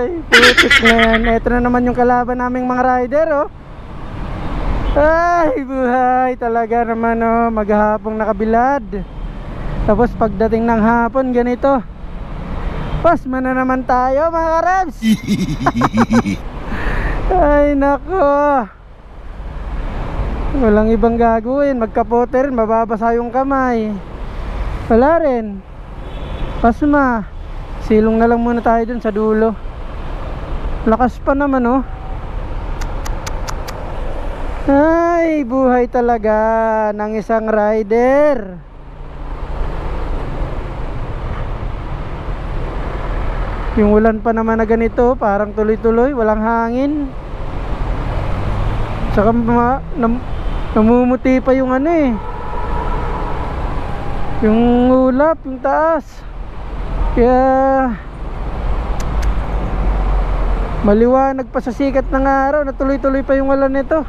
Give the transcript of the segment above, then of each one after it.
Ay, putik na yan. Ito na naman yung kalaban naming mga rider, oh. Ay, buhay talaga naman, oh. Maghapong nakabilad. Tapos pagdating ng hapon, ganito. Pasma na naman tayo, mga karabs. Ay, nako. Walang ibang gagawin. Magkapote rin, mababasa yung kamay. Wala rin. Pasma. Silong na lang muna tayo dun sa dulo. Lakas pa naman, oh. Ay, buhay talaga ng isang rider. Yung ulan pa naman na ganito, parang tuloy-tuloy, walang hangin. Saka namumuti pa yung ano eh, yung ulap, yung taas. Kaya maliwanag pa sa sikat ng araw na tuloy-tuloy pa yung ulan nito.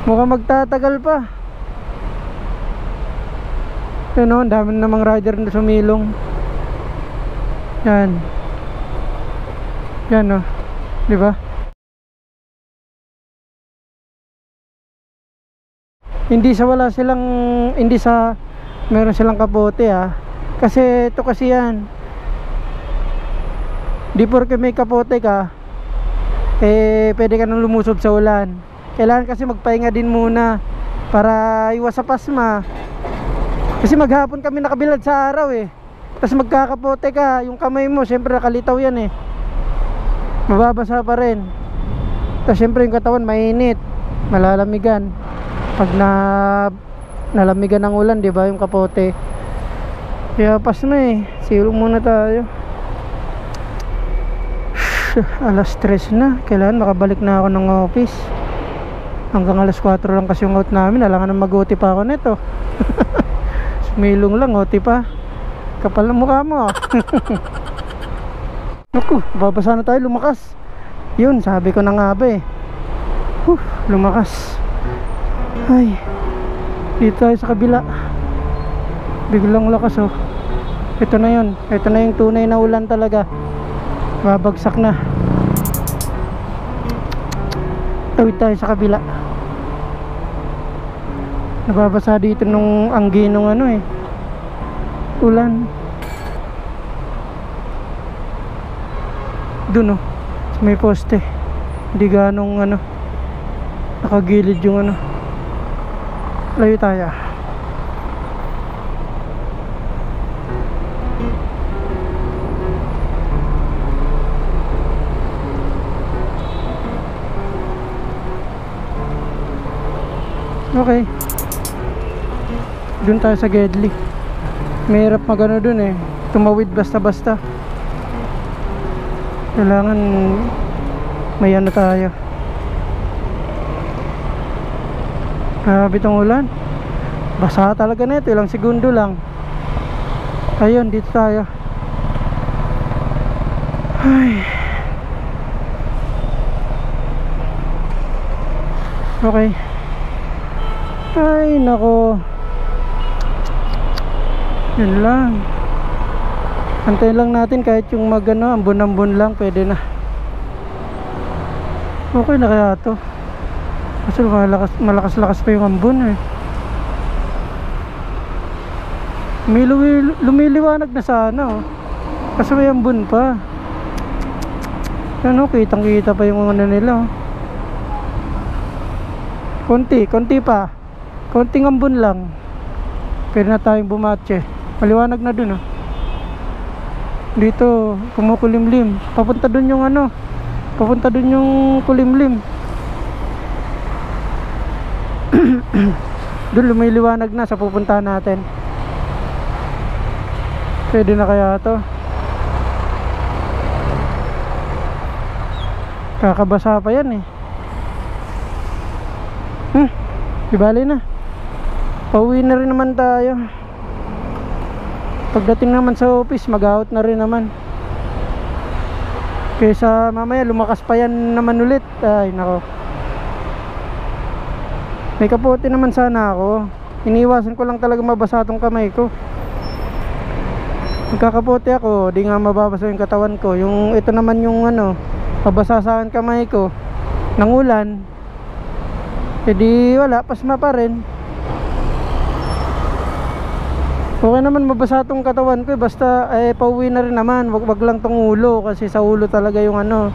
Mukhang magtatagal pa. Yun o, ang dami namang rider na sumilong. Yan. Yan o, diba? Hindi sa wala silang, hindi sa meron silang kapote ha. Kasi ito kasi yan, di porke may kapote ka eh pwede ka nang lumusob sa ulan. Kailangan kasi magpahinga din muna para iwas sa pasma. Kasi maghapon kami nakabilad sa araw eh, tapos magkakapote ka, yung kamay mo syempre nakalitaw yan eh, mababasa pa rin. Tapos syempre yung katawan mainit, malalamigan pag nalamigan ng ulan, di ba, yung kapote. Kaya pasma eh, silong muna tayo. Alas 3 na, kailangan makabalik na ako ng office. Hanggang alas 4 lang kasi yung out namin. Alangan na mag-OT pa ako nito. Sumilong lang, OT pa. Kapal ng mukha mo. Naku, babasa na tayo, lumakas. Yun, sabi ko na nga ba eh. Lumakas. Ay, dito tayo sa kabila. Biglang lakas oh. Ito na yun, ito na yung tunay na ulan talaga. Babagsak na. Tawid tayo sa kabila. Nababasa dito nung anggi nung ano eh, ulan. Dun oh, may poste. Hindi ganong ano, nakagilid yung ano. Layo tayo. Okay, dun tayo sa Gedli. Mahirap magano dun eh, tumawid basta-basta. Kailangan may ano tayo. Grabe itong ulan. Basa talaga na ito, ilang segundo lang. Ayun, dito tayo. Ay. Okay. Ay, nako. Yun lang. Antayin lang natin kahit yung magano, ambon-ambon lang, pwede na. Okay na kaya to. Kasi malakas-lakas pa yung ambon eh. May lumiliwanag na sana oh. Kasi may ambon pa. Ano, kitang-kita pa yung ano nila oh. Konti pa. Konting ambon lang. Pwede na tayong bumatche. Maliwanag na dun oh. Dito, kumukulimlim. Papunta dun yung ano, papunta dun yung kulimlim. Doon lumiliwanag na sa pupuntahan natin. Pwede na kaya to? Kakabasa pa yan eh. Ibali na. Pauwi na rin naman tayo. Pagdating naman sa office, mag-out na rin naman. Kaysa mamaya lumakas pa yan naman ulit. Ay nako. May kapote naman sana ako. Iniiwasan ko lang talaga mabasa tong kamay ko. Magkakapote ako, di nga mababasa yung katawan ko. Yung ito naman yung ano, mabasa sa akin kamay ko ng ulan, edi wala, pasma pa rin. Okay naman mabasa tong katawan ko, basta pauwi na rin naman. Wag lang tong ulo, kasi sa ulo talaga yung ano,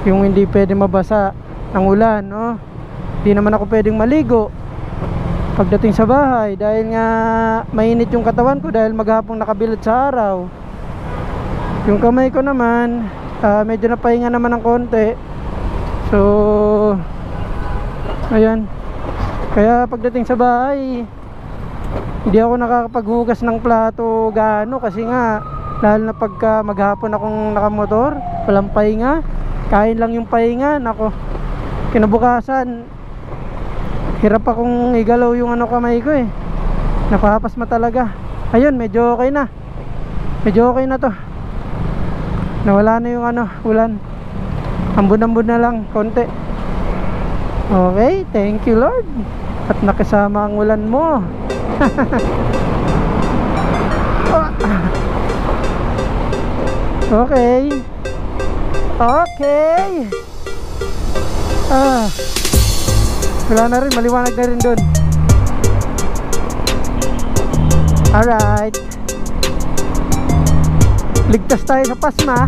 yung hindi pwede mabasa ng ulan, no? Hindi naman ako pwedeng maligo pagdating sa bahay dahil nga mainit yung katawan ko dahil maghapong nakabilad sa araw. Yung kamay ko naman medyo napahinga naman ng konti. So ayan, kaya pagdating sa bahay hindi ako nakakapaghugas ng plato gaano, kasi nga lalo na pagka maghapon akong nakamotor, walang pahinga, kain lang yung pahinga. Nako, kinabukasan hirap akong igalaw yung ano kamay ko eh, napapasma talaga. Ayun, medyo okay na, medyo okay na to, nawala na yung ano, ulan, ambon-ambon na lang konti. Okay, thank you Lord, at nakasama ang ulan mo. Okay, okay. Wala na rin, maliwanag na rin dun. Alright, ligtas tayo sa pasma.